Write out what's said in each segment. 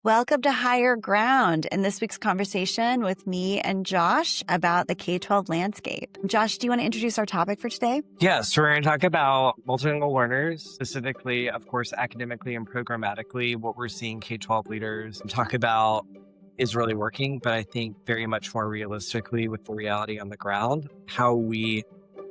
Welcome to Higher Ground and this week's conversation with me and Josh about the K-12 landscape. Josh, do you want to introduce our topic for today? Yes, we're going to talk about multilingual learners, specifically, of course, academically and programmatically, what we're seeing K-12 leaders talk about is really working, but I think very much more realistically with the reality on the ground, how we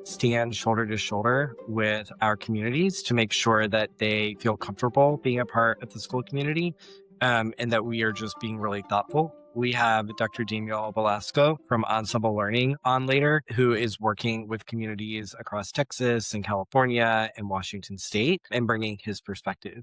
stand shoulder to shoulder with our communities to make sure that they feel comfortable being a part of the school community, and that we are just being really thoughtful. We have Dr. Daniel Velasco from Ensemble Learning on later, who is working with communities across Texas and California and Washington State and bringing his perspective.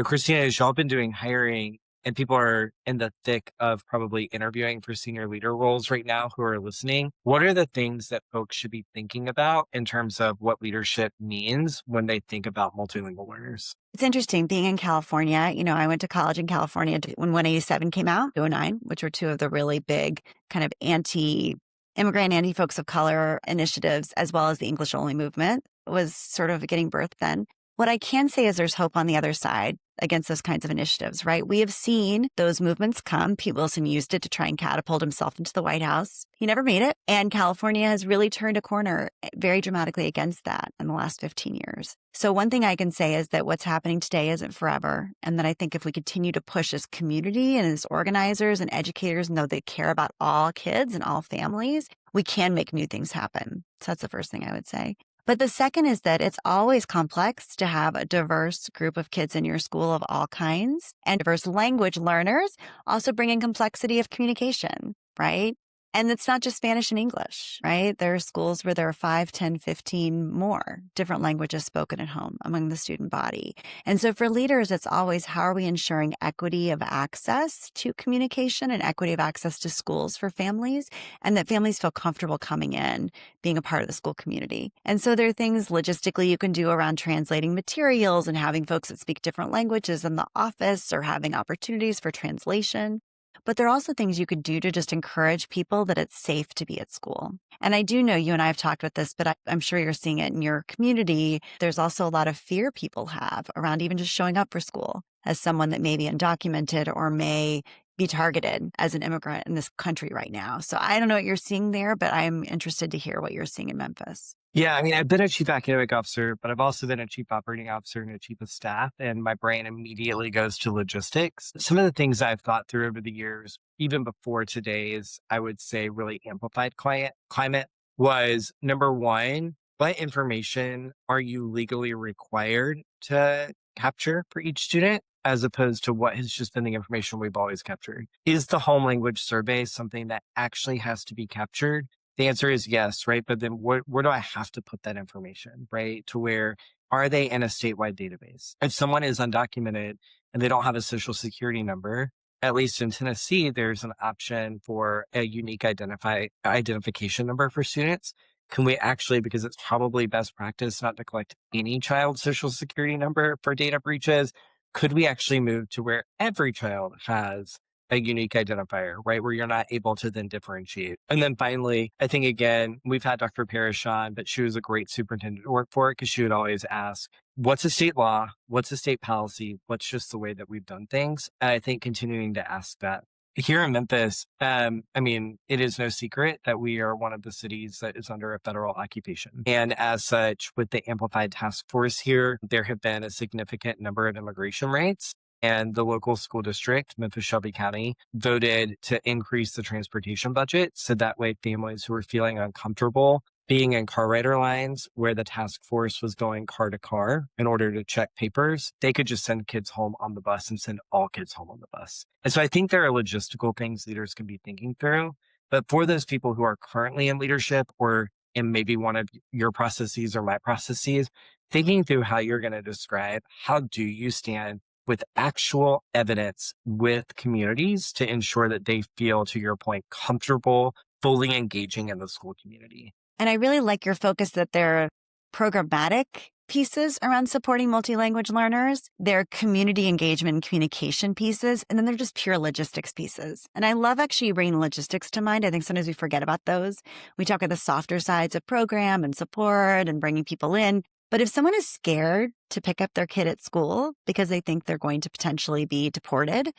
Christina, as y'all been doing hiring and people are in the thick of probably interviewing for senior leader roles right now who are listening, what are the things that folks should be thinking about in terms of what leadership means when they think about multilingual learners? It's interesting being in California. I went to college in California when 187 came out, 2009, which were two of the really big kind of anti-immigrant, anti-folks of color initiatives, as well as the English only movement was sort of getting birthed then. What I can say is there's hope on the other side against those kinds of initiatives, right? We have seen those movements come. Pete Wilson used it to try and catapult himself into the White House. He never made it. And California has really turned a corner very dramatically against that in the last 15 years. So one thing I can say is that what's happening today isn't forever. And that I think if we continue to push as community and as organizers and educators know they care about all kids and all families, we can make new things happen. So that's the first thing I would say. But the second is that it's always complex to have a diverse group of kids in your school of all kinds, and diverse language learners also bring in complexity of communication, right? And it's not just Spanish and English, right? There are schools where there are 5, 10, 15 more different languages spoken at home among the student body. And so for leaders, it's always how are we ensuring equity of access to communication and equity of access to schools for families, and that families feel comfortable coming in, being a part of the school community. And so there are things logistically you can do around translating materials and having folks that speak different languages in the office or having opportunities for translation. But there are also things you could do to just encourage people that it's safe to be at school. And I do know you and I have talked about this, but I'm sure you're seeing it in your community. There's also a lot of fear people have around even just showing up for school as someone that may be undocumented or may be targeted as an immigrant in this country right now. So I don't know what you're seeing there, but I'm interested to hear what you're seeing in Memphis. Yeah, I've been a chief academic officer, but I've also been a chief operating officer and a chief of staff, and my brain immediately goes to logistics. Some of the things I've thought through over the years, even before today's, I would say, really amplified climate was number one, what information are you legally required to capture for each student, as opposed to what has just been the information we've always captured? Is the home language survey something that actually has to be captured? The answer is yes, right? But then where do I have to put that information, right? To where are they in a statewide database? If someone is undocumented and they don't have a social security number, at least in Tennessee, there's an option for a unique identification number for students. Can we actually, because it's probably best practice not to collect any child's social security number for data breaches, could we actually move to where every child has a unique identifier, right? Where you're not able to then differentiate. And then finally, I think, again, we've had Dr. Parrish on, but she was a great superintendent to work for because she would always ask, what's a state law? What's a state policy? What's just the way that we've done things? And I think continuing to ask that. Here in Memphis, it is no secret that we are one of the cities that is under a federal occupation. And as such, with the Amplified Task Force here, there have been a significant number of immigration raids. And the local school district, Memphis-Shelby County, voted to increase the transportation budget. So that way families who were feeling uncomfortable being in car rider lines where the task force was going car to car in order to check papers, they could just send kids home on the bus and send all kids home on the bus. And so I think there are logistical things leaders can be thinking through. But for those people who are currently in leadership or in maybe one of your processes or my processes, thinking through how you're going to describe how do you stand with actual evidence with communities to ensure that they feel, to your point, comfortable, fully engaging in the school community. And I really like your focus that there are programmatic pieces around supporting multilanguage learners. There are community engagement and communication pieces, and then they're just pure logistics pieces. And I love actually bringing logistics to mind. I think sometimes we forget about those. We talk about the softer sides of program and support and bringing people in. But if someone is scared to pick up their kid at school because they think they're going to potentially be deported,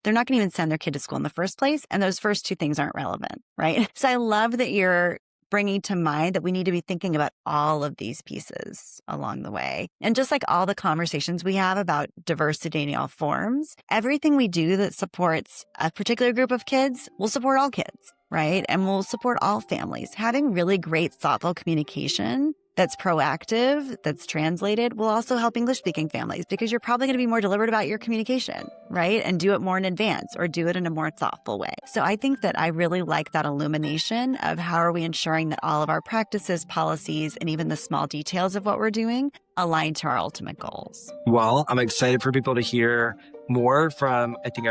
they're not going to even send their kid to school in the first place. And those first two things aren't relevant, right? So I love that you're bringing to mind that we need to be thinking about all of these pieces along the way. And just like all the conversations we have about diversity in all forms, everything we do that supports a particular group of kids will support all kids, right? And will support all families. Having really great, thoughtful communication that's proactive, that's translated, will also help English-speaking families because you're probably going to be more deliberate about your communication, right? And do it more in advance or do it in a more thoughtful way. So I think that I really like that illumination of how are we ensuring that all of our practices, policies, and even the small details of what we're doing align to our ultimate goals. Well, I'm excited for people to hear more from, I think,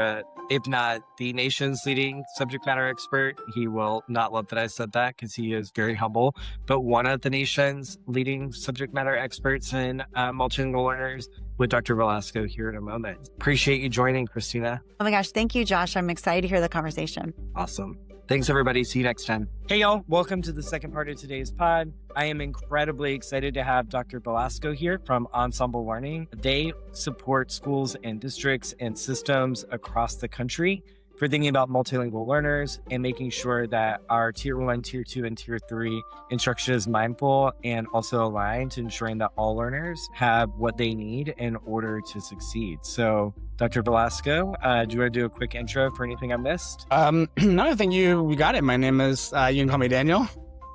if not the nation's leading subject matter expert. He will not love that I said that because he is very humble, but one of the nation's leading subject matter experts in multilingual learners, with Dr. Velasco here in a moment. Appreciate you joining, Christina. Oh my gosh, thank you, Josh. I'm excited to hear the conversation. Awesome. Thanks, everybody. See you next time. Hey, y'all. Welcome to the second part of today's pod. I am incredibly excited to have Dr. Velasco here from Ensemble Learning. They support schools and districts and systems across the country for thinking about multilingual learners and making sure that our Tier 1, Tier 2, and Tier 3 instruction is mindful and also aligned to ensuring that all learners have what they need in order to succeed. So, Dr. Velasco, do you want to do a quick intro for anything I missed? No, I think you got it. My name is, you can call me Daniel.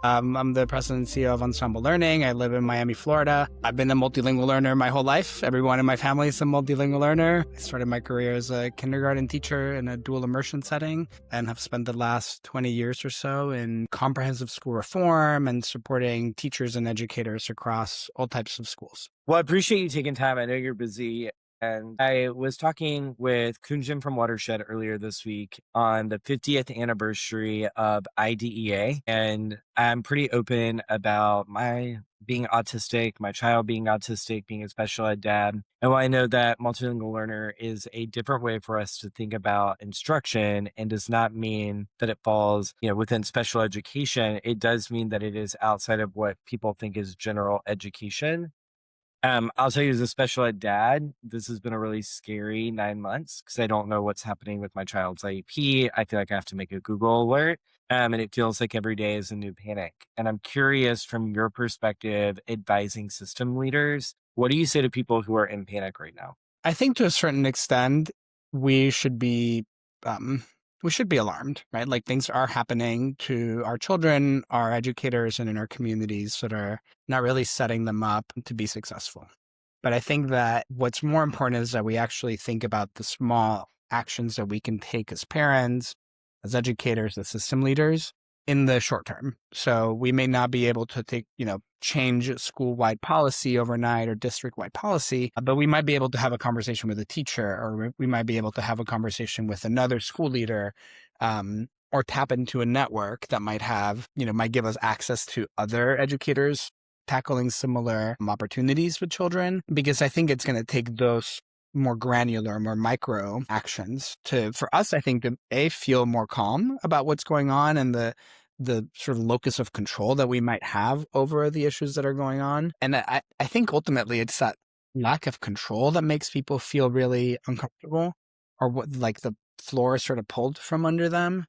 I'm the president and CEO of Ensemble Learning. I live in Miami, Florida. I've been a multilingual learner my whole life. Everyone in my family is a multilingual learner. I started my career as a kindergarten teacher in a dual immersion setting and have spent the last 20 years or so in comprehensive school reform and supporting teachers and educators across all types of schools. Well, I appreciate you taking time. I know you're busy. And I was talking with Kunjin from Watershed earlier this week on the 50th anniversary of IDEA. And I'm pretty open about my being autistic, my child being autistic, being a special ed dad. And while I know that multilingual learner is a different way for us to think about instruction and does not mean that it falls, within special education, it does mean that it is outside of what people think is general education. I'll tell you, as a special ed dad, this has been a really scary 9 months because I don't know what's happening with my child's IEP. I feel like I have to make a Google alert, and it feels like every day is a new panic. And I'm curious, from your perspective, advising system leaders, what do you say to people who are in panic right now? I think to a certain extent, we should be alarmed, right? Like things are happening to our children, our educators, and in our communities that are not really setting them up to be successful. But I think that what's more important is that we actually think about the small actions that we can take as parents, as educators, as system leaders in the short term. So we may not be able to change school-wide policy overnight or district-wide policy, but we might be able to have a conversation with a teacher, or we might be able to have a conversation with another school leader, or tap into a network that might give us access to other educators tackling similar opportunities with children. Because I think it's going to take those more granular, more micro actions for us, I think, to feel more calm about what's going on and the sort of locus of control that we might have over the issues that are going on. And I think ultimately it's that lack of control that makes people feel really uncomfortable, or like the floor is sort of pulled from under them.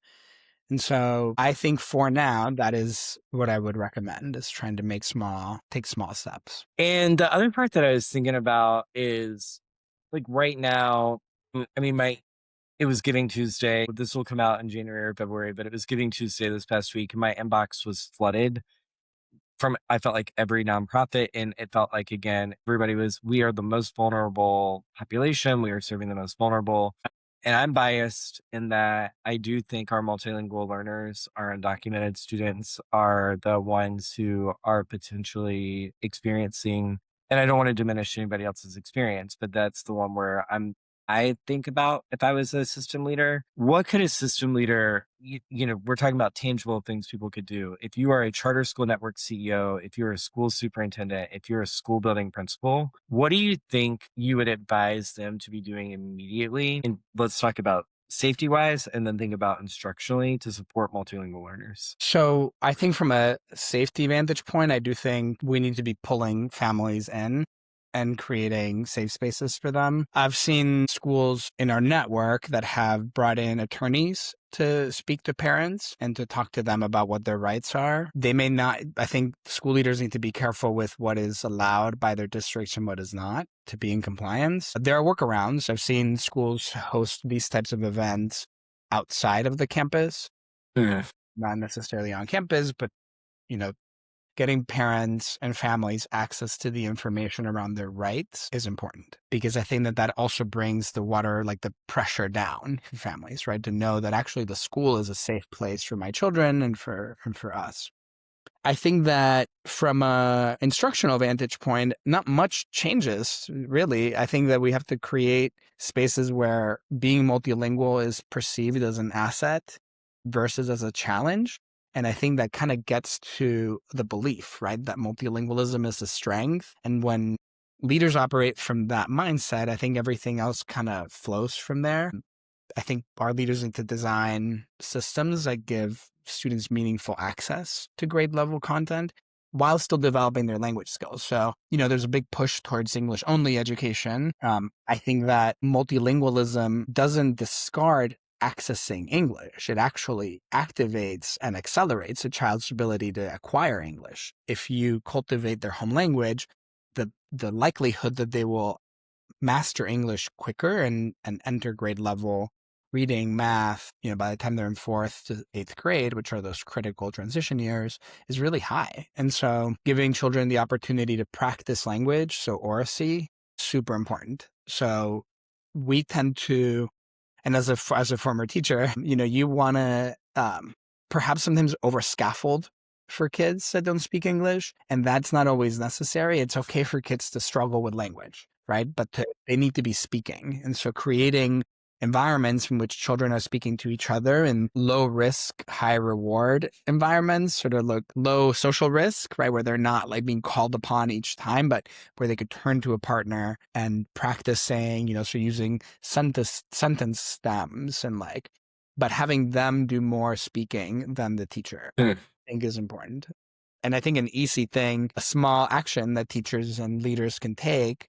And so I think for now, that is what I would recommend, is trying to take small steps. And the other part that I was thinking about is, like, right now, it was Giving Tuesday. This will come out in January or February, but it was Giving Tuesday this past week. And my inbox was flooded from, I felt like, every nonprofit. And it felt like, again, we are the most vulnerable population. We are serving the most vulnerable. And I'm biased in that I do think our multilingual learners, our undocumented students, are the ones who are potentially experiencing, and I don't want to diminish anybody else's experience, but that's the one where I think about, if I was a system leader, what could a system leader, we're talking about tangible things people could do. If you are a charter school network CEO, if you're a school superintendent, if you're a school building principal, what do you think you would advise them to be doing immediately? And let's talk about safety wise, and then think about instructionally to support multilingual learners. So I think from a safety vantage point, I do think we need to be pulling families in and creating safe spaces for them. I've seen schools in our network that have brought in attorneys to speak to parents and to talk to them about what their rights are. They may not, I think school leaders need to be careful with what is allowed by their districts and what is not to be in compliance. There are workarounds. I've seen schools host these types of events outside of the campus, not necessarily on campus, but, getting parents and families access to the information around their rights is important, because I think that also brings the water, like the pressure down for families, right? To know that actually the school is a safe place for my children and for us. I think that from a instructional vantage point, not much changes, really. I think that we have to create spaces where being multilingual is perceived as an asset versus as a challenge. And I think that kind of gets to the belief, right, that multilingualism is a strength. And when leaders operate from that mindset, I think everything else kind of flows from there. I think our leaders need to design systems that give students meaningful access to grade level content while still developing their language skills. So, there's a big push towards English only education. I think that multilingualism doesn't discard accessing English. It actually activates and accelerates a child's ability to acquire English. If you cultivate their home language, the likelihood that they will master English quicker and enter grade level reading, math, by the time they're in 4th to 8th grade, which are those critical transition years, is really high. And so giving children the opportunity to practice language, so oracy, super important. So we tend to, and as a former teacher, you want to perhaps sometimes over scaffold for kids that don't speak English, and that's not always necessary. It's okay for kids to struggle with language, right? But they need to be speaking. And so creating environments in which children are speaking to each other in low risk, high reward environments, sort of like low social risk, right? Where they're not like being called upon each time, but where they could turn to a partner and practice saying, so using sentence stems and but having them do more speaking than the teacher, I think is important. And I think an easy thing, a small action that teachers and leaders can take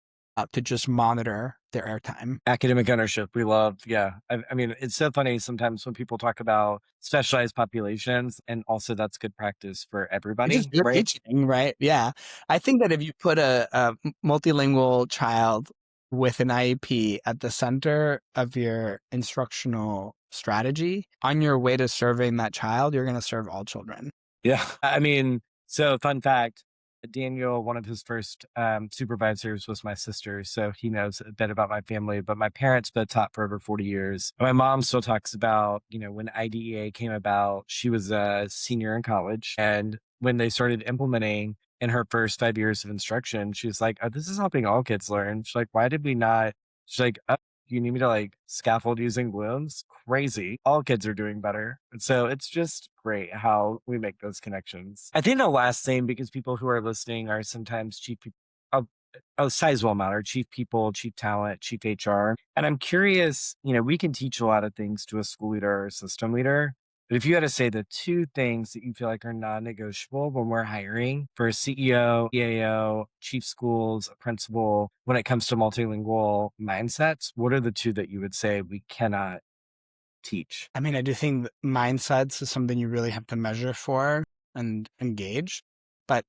to just monitor their airtime. Academic ownership, we love. Yeah. I mean, it's so funny sometimes when people talk about specialized populations, and also that's good practice for everybody, It's just good right? teaching, right? Yeah. I think that if you put a multilingual child with an IEP at the center of your instructional strategy, on your way to serving that child, you're going to serve all children. Yeah. I mean, so fun fact, Daniel, one of his first supervisors was my sister. So he knows a bit about my family, but my parents both taught for over 40 years. My mom still talks about, when IDEA came about, she was a senior in college. And when they started implementing in her first 5 years of instruction, she's like, oh, this is helping all kids learn. She's like, why did we not? She's like, oh, you need me to scaffold using balloons? Crazy. All kids are doing better. And so it's just great how we make those connections. I think the last thing, because people who are listening are sometimes chief people, a sizable amount are chief people, chief talent, chief HR. And I'm curious, we can teach a lot of things to a school leader or system leader. But if you had to say the 2 things that you feel like are non-negotiable when we're hiring for a CEO, EAO, chief schools, a principal, when it comes to multilingual mindsets, what are the 2 that you would say we cannot teach? I mean, I do think that mindsets is something you really have to measure for and engage. But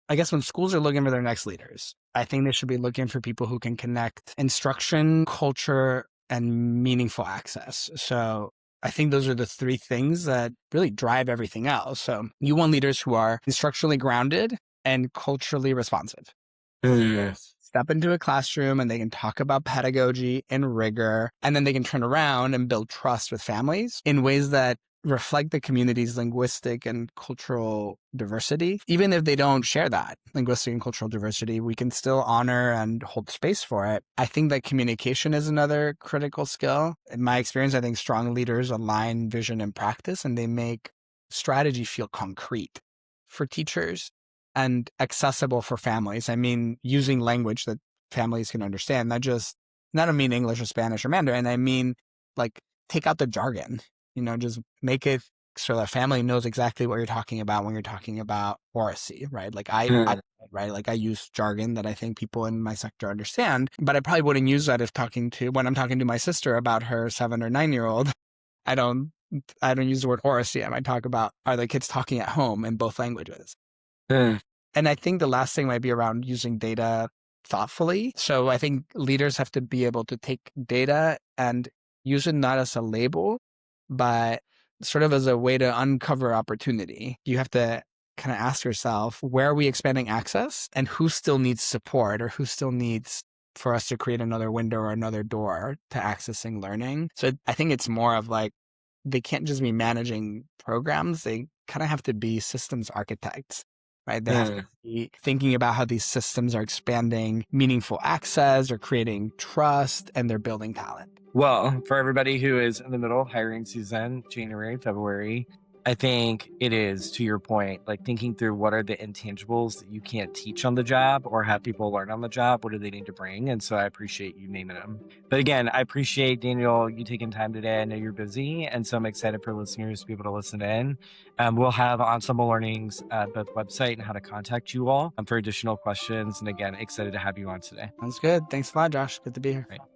I guess when schools are looking for their next leaders, I think they should be looking for people who can connect instruction, culture, and meaningful access. So I think those are the 3 things that really drive everything else. So you want leaders who are instructionally grounded and culturally responsive. Step into a classroom and they can talk about pedagogy and rigor, and then they can turn around and build trust with families in ways that reflect the community's linguistic and cultural diversity. Even if they don't share that linguistic and cultural diversity, we can still honor and hold space for it. I think that communication is another critical skill. In my experience, I think strong leaders align vision and practice, and they make strategy feel concrete for teachers and accessible for families. I mean, using language that families can understand, not I don't mean English or Spanish or Mandarin. I mean, take out the jargon, just make it so the family knows exactly what you're talking about when you're talking about oracy, right? Like right, like I use jargon that I think people in my sector understand, but I probably wouldn't use that when I'm talking to my sister about her 7 or 9-year-old. I don't use the word oracy. I might talk about, are the kids talking at home in both languages? And I think the last thing might be around using data thoughtfully. So I think leaders have to be able to take data and use it not as a label, but sort of as a way to uncover opportunity. You have to kind of ask yourself, where are we expanding access and who still needs support or who still needs for us to create another window or another door to accessing learning? So I think it's more of like, they can't just be managing programs. They kind of have to be systems architects, right? They have to be thinking about how these systems are expanding meaningful access or creating trust, and they're building talent. Well, for everybody who is in the middle of hiring season, January, February, I think it is, to your point, like thinking through what are the intangibles that you can't teach on the job or have people learn on the job. What do they need to bring? And so I appreciate you naming them. But again, I appreciate, Daniel, you taking time today. I know you're busy. And so I'm excited for listeners to be able to listen in. We'll have Ensemble Learning's both website and how to contact you all for additional questions. And again, excited to have you on today. Sounds good. Thanks a lot, Josh. Good to be here. Right.